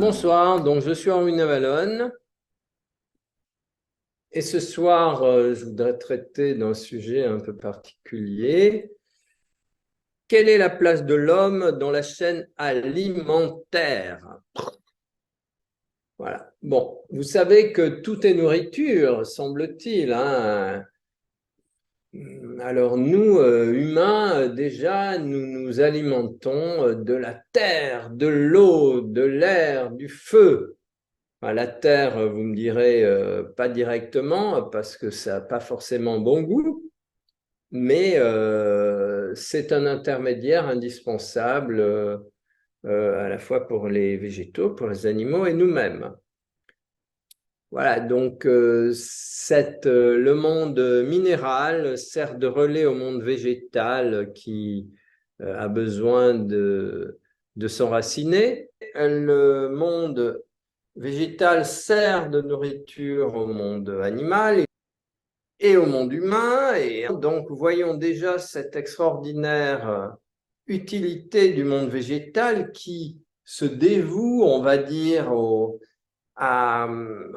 Bonsoir, donc je suis Henri Navalone et ce soir je voudrais traiter d'un sujet un peu particulier. Quelle est la place de l'homme dans la chaîne alimentaire? Voilà. Bon, vous savez que tout est nourriture, semble-t-il, hein. Alors nous, humains, déjà, nous nous alimentons de la terre, de l'eau, de l'air, du feu. Enfin, la terre, vous me direz, pas directement, parce que ça n'a pas forcément bon goût, mais c'est un intermédiaire indispensable à la fois pour les végétaux, pour les animaux et nous-mêmes. Voilà, donc le monde minéral sert de relais au monde végétal qui a besoin de s'enraciner. Le monde végétal sert de nourriture au monde animal et au monde humain. Et donc, voyons déjà cette extraordinaire utilité du monde végétal qui se dévoue, on va dire, à,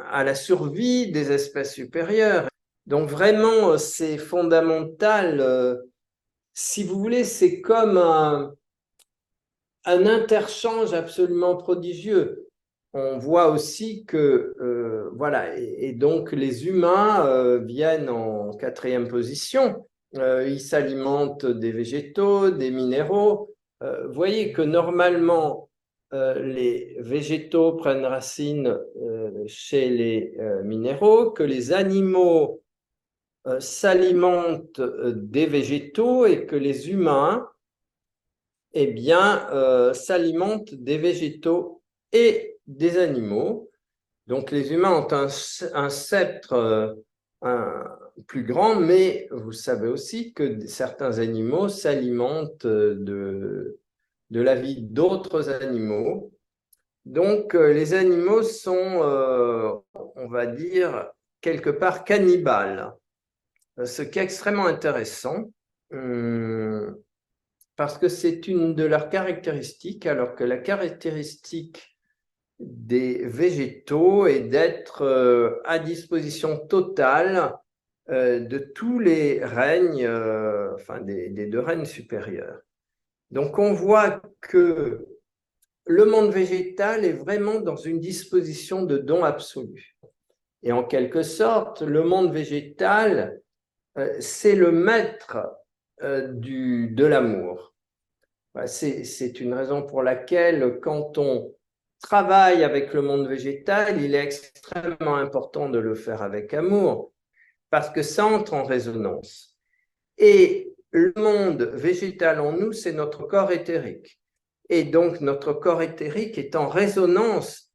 à la survie des espèces supérieures. Donc, vraiment, c'est fondamental. Si vous voulez, c'est comme un interchange absolument prodigieux. On voit aussi que, voilà, et donc les humains viennent en quatrième position. Ils s'alimentent des végétaux, des minéraux. Vous voyez que normalement, les végétaux prennent racine chez les minéraux, que les animaux s'alimentent des végétaux et que les humains eh bien, s'alimentent des végétaux et des animaux. Donc, les humains ont un sceptre plus grand, mais vous savez aussi que certains animaux s'alimentent de la vie d'autres animaux. Donc, les animaux sont, on va dire, quelque part cannibales, ce qui est extrêmement intéressant. Hum, Parce que c'est une de leurs caractéristiques, alors que la caractéristique des végétaux est d'être à disposition totale de tous les règnes, enfin des deux règnes supérieurs. Donc on voit que le monde végétal est vraiment dans une disposition de don absolu. Et en quelque sorte, le monde végétal, c'est le maître de l'amour. C'est une raison pour laquelle, quand on travaille avec le monde végétal, il est extrêmement important de le faire avec amour, parce que ça entre en résonance. Et le monde végétal en nous, c'est notre corps éthérique. Et donc, notre corps éthérique est en résonance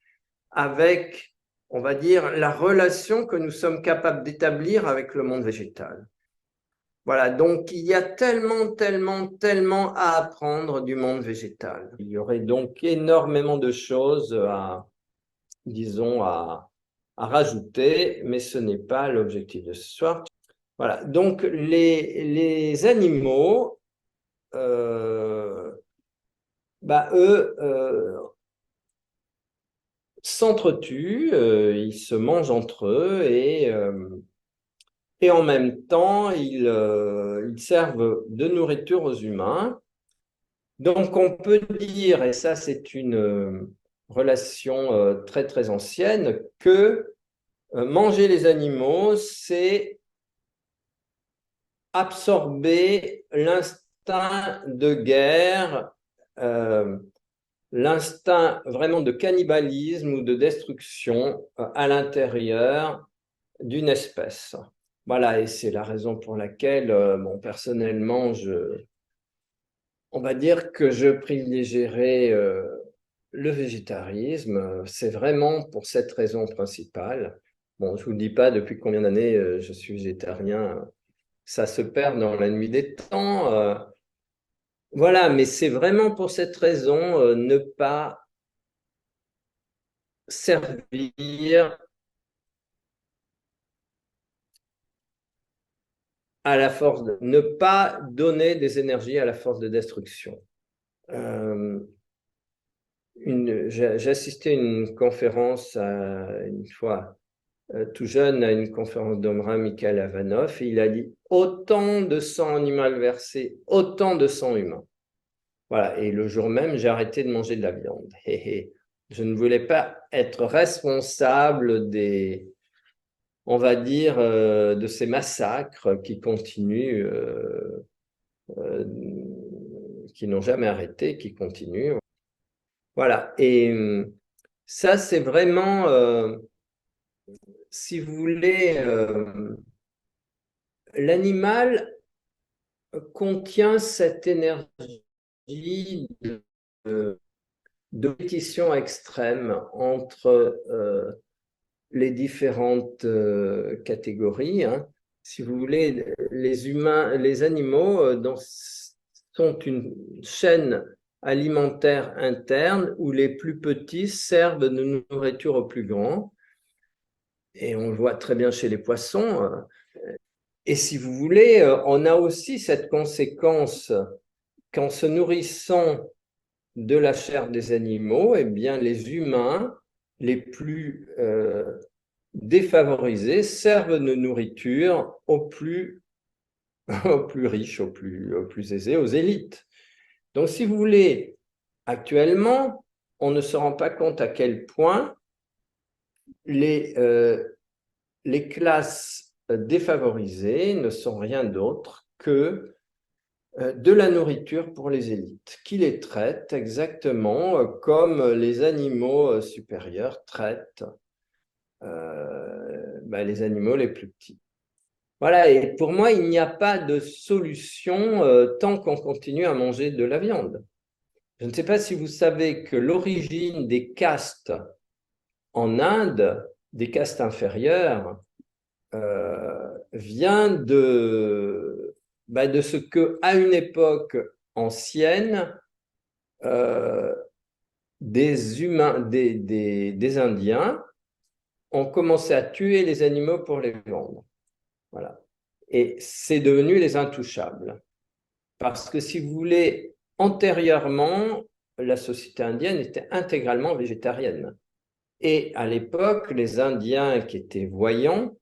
avec, on va dire, la relation que nous sommes capables d'établir avec le monde végétal. Voilà, donc il y a tellement, tellement, tellement à apprendre du monde végétal. Il y aurait donc énormément de choses disons, à rajouter, mais ce n'est pas l'objectif de ce soir. Voilà, donc les animaux, eux, s'entretuent, ils se mangent entre eux et en même temps, ils servent de nourriture aux humains. Donc, on peut dire, et ça c'est une relation très très ancienne, que manger les animaux, c'est absorber l'instinct de guerre, euh, l'instinct vraiment de cannibalisme ou de destruction à l'intérieur d'une espèce. Voilà, et c'est la raison pour laquelle, bon, personnellement, on va dire que je privilégierais le végétarisme. C'est vraiment pour cette raison principale. Bon, je ne vous dis pas depuis combien d'années je suis végétarien. Ça se perd dans la nuit des temps. Voilà, mais c'est vraiment pour cette raison, ne pas servir à la force, ne pas donner des énergies à la force de destruction. Euh, j'ai assisté à une conférence une fois tout jeune à une conférence d'Omra Mikhail Avanov et il a dit autant de sang animal versé, autant de sang humain. Voilà, et le jour même, j'ai arrêté de manger de la viande. Je ne voulais pas être responsable on va dire, de ces massacres qui continuent, qui n'ont jamais arrêté, qui continuent. Voilà, et ça, c'est vraiment, si vous voulez, l'animal contient cette énergie de compétition extrême entre les différentes catégories. Hein. Si vous voulez, les humains, les animaux sont une chaîne alimentaire interne où les plus petits servent de nourriture aux plus grands. Et on le voit très bien chez les poissons. Et si vous voulez, on a aussi cette conséquence qu'en se nourrissant de la chair des animaux, eh bien, les humains les plus défavorisés servent de nourriture aux plus, aux plus riches, aux plus aisés, aux élites. Donc, si vous voulez, actuellement, on ne se rend pas compte à quel point les classes défavorisées ne sont rien d'autre que de la nourriture pour les élites, qui les traitent exactement comme les animaux supérieurs traitent les animaux les plus petits. Voilà, et pour moi, il n'y a pas de solution tant qu'on continue à manger de la viande. Je ne sais pas si vous savez que l'origine des castes en Inde, des castes inférieures, vient de ce que, à une époque ancienne, des humains, des Indiens ont commencé à tuer les animaux pour les vendre. Voilà. Et c'est devenu les intouchables. Parce que si vous voulez, antérieurement, la société indienne était intégralement végétarienne. Et à l'époque, les Indiens qui étaient voyants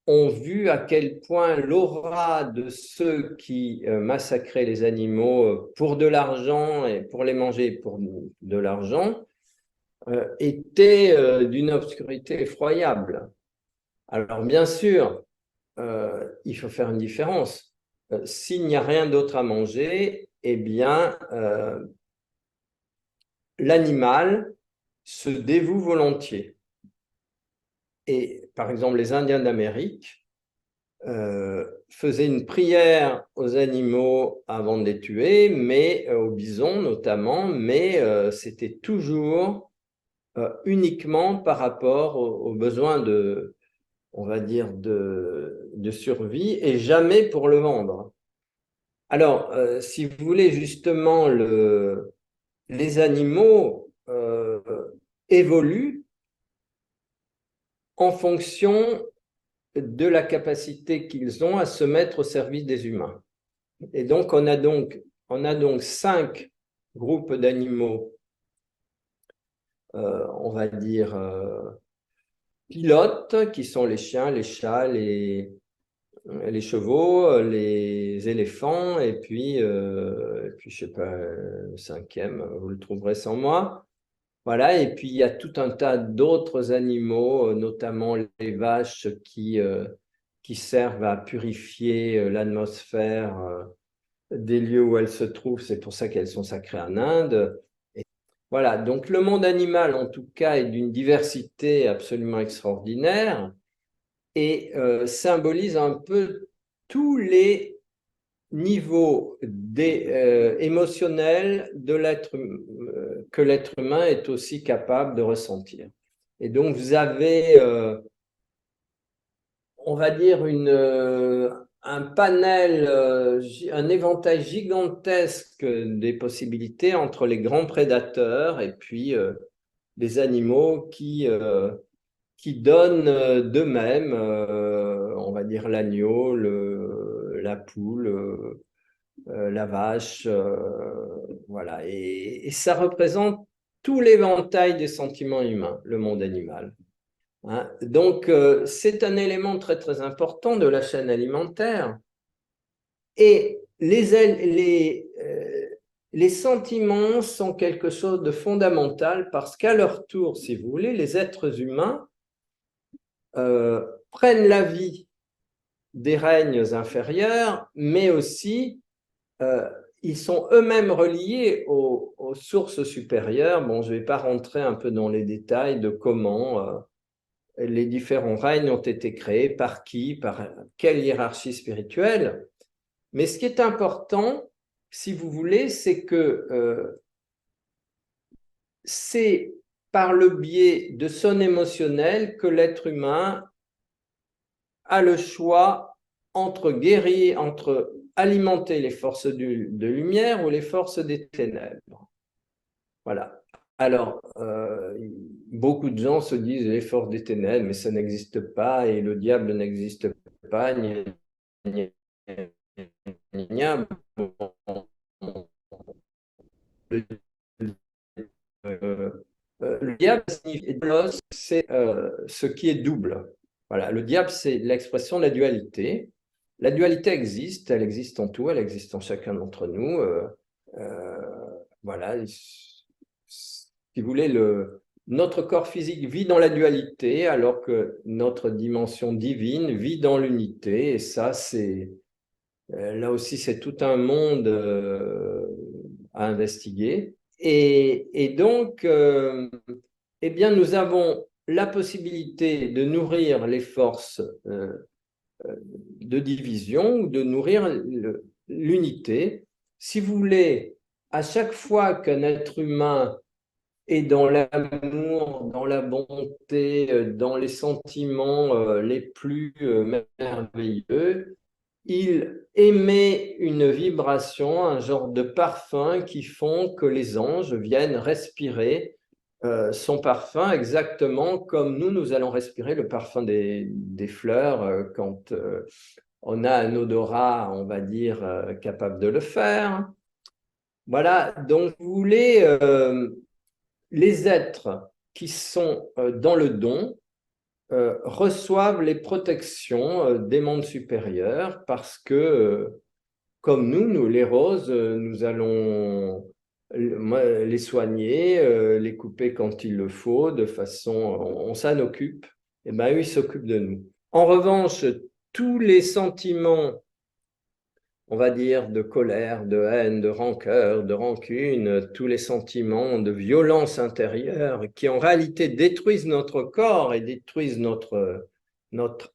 ont vu à quel point l'aura de ceux qui massacraient les animaux pour de l'argent et pour les manger pour de l'argent était d'une obscurité effroyable. Alors bien sûr, il faut faire une différence. S'il n'y a rien d'autre à manger, eh bien, l'animal se dévoue volontiers. Et par exemple, les Indiens d'Amérique faisaient une prière aux animaux avant de les tuer, mais aux bisons notamment, mais c'était toujours uniquement par rapport aux besoins on va dire, de survie et jamais pour le vendre. Alors, si vous voulez, justement, les animaux évoluent en fonction de la capacité qu'ils ont à se mettre au service des humains. Et donc, on a donc 5 groupes d'animaux, on va dire, pilotes, qui sont les chiens, les chats, les chevaux, les éléphants, et puis je sais pas, le 5e, vous le trouverez sans moi. Voilà, et puis il y a tout un tas d'autres animaux, notamment les vaches qui servent à purifier l'atmosphère des lieux où elles se trouvent. C'est pour ça qu'elles sont sacrées en Inde. Et voilà, donc le monde animal, en tout cas, est d'une diversité absolument extraordinaire et symbolise un peu tous les niveaux émotionnels que l'être humain est aussi capable de ressentir. Et donc, vous avez, on va dire, un panel, un éventail gigantesque des possibilités entre les grands prédateurs et puis les animaux qui donnent d'eux-mêmes, on va dire l'agneau, la poule, la vache, Voilà, et ça représente tout l'éventail des sentiments humains, le monde animal. Hein. Donc, c'est un élément très, très important de la chaîne alimentaire. Et les sentiments sont quelque chose de fondamental parce qu'à leur tour, si vous voulez, les êtres humains prennent la vie des règnes inférieurs, mais aussi ils sont eux-mêmes reliés aux sources supérieures. Bon, je ne vais pas rentrer un peu dans les détails de comment les différents règnes ont été créés, par qui, par quelle hiérarchie spirituelle. Mais ce qui est important, si vous voulez, c'est que c'est par le biais de son émotionnel que l'être humain a le choix entre guérir, entre alimenter les forces de lumière ou les forces des ténèbres. Voilà. Alors, beaucoup de gens se disent les forces des ténèbres, mais ça n'existe pas et le diable n'existe pas. Le diable signifie c'est ce qui est double. Voilà, le diable, c'est l'expression de la dualité. La dualité existe, elle existe en tout, elle existe en chacun d'entre nous. Voilà, si vous voulez, notre corps physique vit dans la dualité, alors que notre dimension divine vit dans l'unité. Et ça, là aussi, c'est tout un monde à investiguer. Et donc, eh bien, nous avons la possibilité de nourrir les forces de division ou de nourrir l'unité. Si vous voulez, à chaque fois qu'un être humain est dans l'amour, dans la bonté, dans les sentiments les plus merveilleux, il émet une vibration, un genre de parfum qui font que les anges viennent respirer son parfum exactement comme nous allons respirer le parfum des fleurs quand on a un odorat, on va dire, capable de le faire. Voilà, donc vous voulez, les êtres qui sont dans le don reçoivent les protections des mondes supérieurs parce que, comme nous, les roses, nous allons les soigner, les couper quand il le faut, de façon, on s'en occupe, et bien eux, ils s'occupent de nous. En revanche, tous les sentiments, on va dire, de colère, de haine, de rancœur, de rancune, tous les sentiments de violence intérieure qui en réalité détruisent notre corps et détruisent notre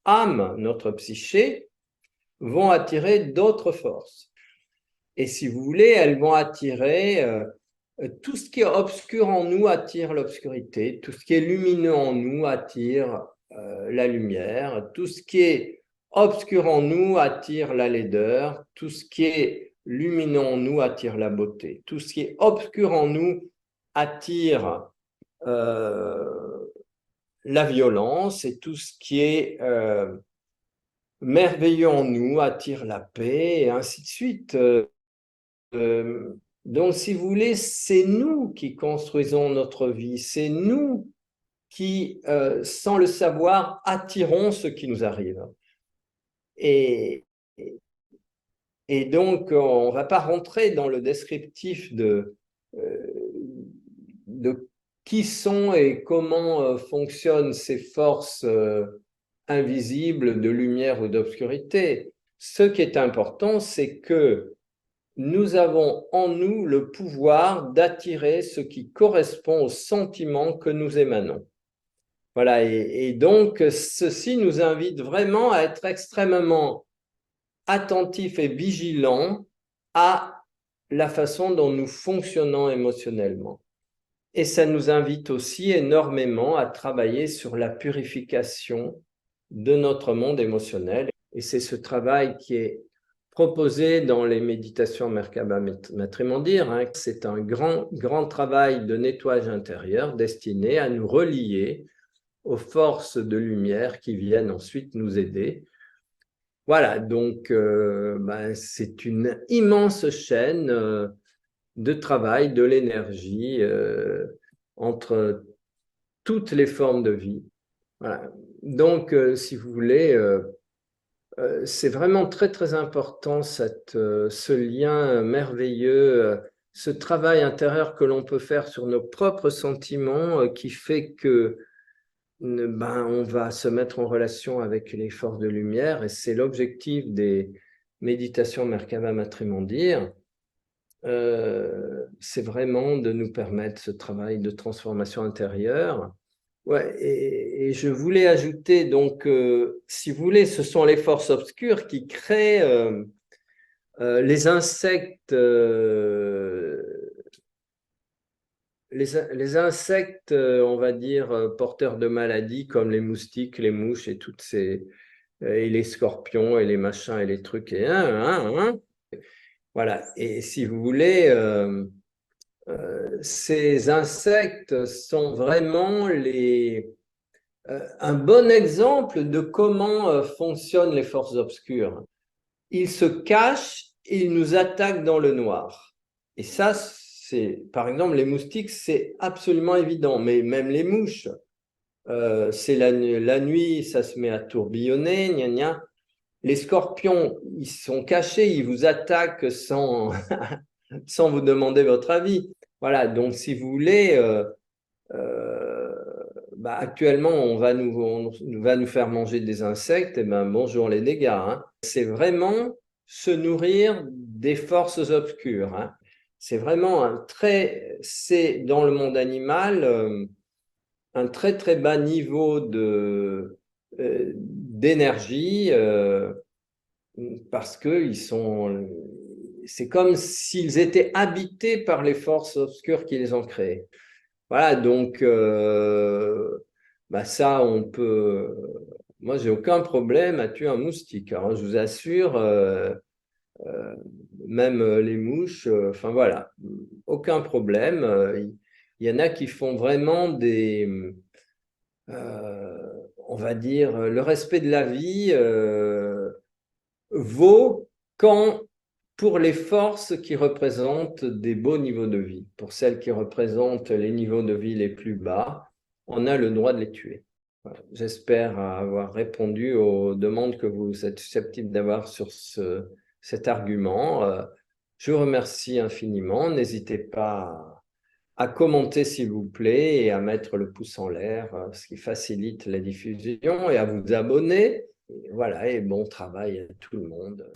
âme, notre psyché, vont attirer d'autres forces. Et si vous voulez, elles vont attirer tout ce qui est obscur en nous attire l'obscurité, tout ce qui est lumineux en nous attire la lumière, tout ce qui est obscur en nous attire la laideur, tout ce qui est lumineux en nous attire la beauté, tout ce qui est obscur en nous attire la violence et tout ce qui est merveilleux en nous attire la paix et ainsi de suite. Donc, si vous voulez, c'est nous qui construisons notre vie, c'est nous qui, sans le savoir, attirons ce qui nous arrive. Et, et donc, on ne va pas rentrer dans le descriptif de qui sont et comment fonctionnent ces forces invisibles de lumière ou d'obscurité. Ce qui est important, c'est que nous avons en nous le pouvoir d'attirer ce qui correspond aux sentiments que nous émanons. Voilà, et donc ceci nous invite vraiment à être extrêmement attentifs et vigilants à la façon dont nous fonctionnons émotionnellement. Et ça nous invite aussi énormément à travailler sur la purification de notre monde émotionnel. Et c'est ce travail qui est proposé dans les méditations Merkaba Maitreya. Hein. C'est un grand travail de nettoyage intérieur destiné à nous relier aux forces de lumière qui viennent ensuite nous aider. Voilà, donc c'est une immense chaîne de travail, de l'énergie entre toutes les formes de vie. Voilà. Donc, si vous voulez, c'est vraiment très, très important ce lien merveilleux, ce travail intérieur que l'on peut faire sur nos propres sentiments qui fait que on va se mettre en relation avec les forces de lumière et c'est l'objectif des méditations Merkaba Matrimondir. C'est vraiment de nous permettre ce travail de transformation intérieure. Ouais, et je voulais ajouter, donc, si vous voulez, ce sont les forces obscures qui créent les insectes, les insectes, on va dire, porteurs de maladies comme les moustiques, les mouches et toutes ces, et les scorpions et les machins et les trucs et voilà. Et si vous voulez, ces insectes sont vraiment un bon exemple de comment fonctionnent les forces obscures. Ils se cachent et ils nous attaquent dans le noir. Et ça, par exemple, les moustiques, c'est absolument évident, mais même les mouches, c'est la nuit, ça se met à tourbillonner, gna gna. Les scorpions, ils sont cachés, ils vous attaquent sans, sans vous demander votre avis. Voilà, donc si vous voulez, actuellement, on va nous faire manger des insectes, et ben bonjour les dégâts. Hein. C'est vraiment se nourrir des forces obscures. Hein. C'est vraiment c'est dans le monde animal un très très bas niveau d'énergie parce que c'est comme s'ils étaient habités par les forces obscures qui les ont créés. Voilà, donc ça, on peut. Moi, j'ai aucun problème à tuer un moustique. Alors, je vous assure, euh, même les mouches, enfin voilà, aucun problème. Il y en a qui font vraiment on va dire, le respect de la vie vaut quand pour les forces qui représentent des beaux niveaux de vie, pour celles qui représentent les niveaux de vie les plus bas, on a le droit de les tuer. Voilà. J'espère avoir répondu aux demandes que vous êtes susceptibles d'avoir sur cet argument. Je vous remercie infiniment. N'hésitez pas à commenter, s'il vous plaît, et à mettre le pouce en l'air, ce qui facilite la diffusion, et à vous abonner. Et voilà, et bon travail à tout le monde.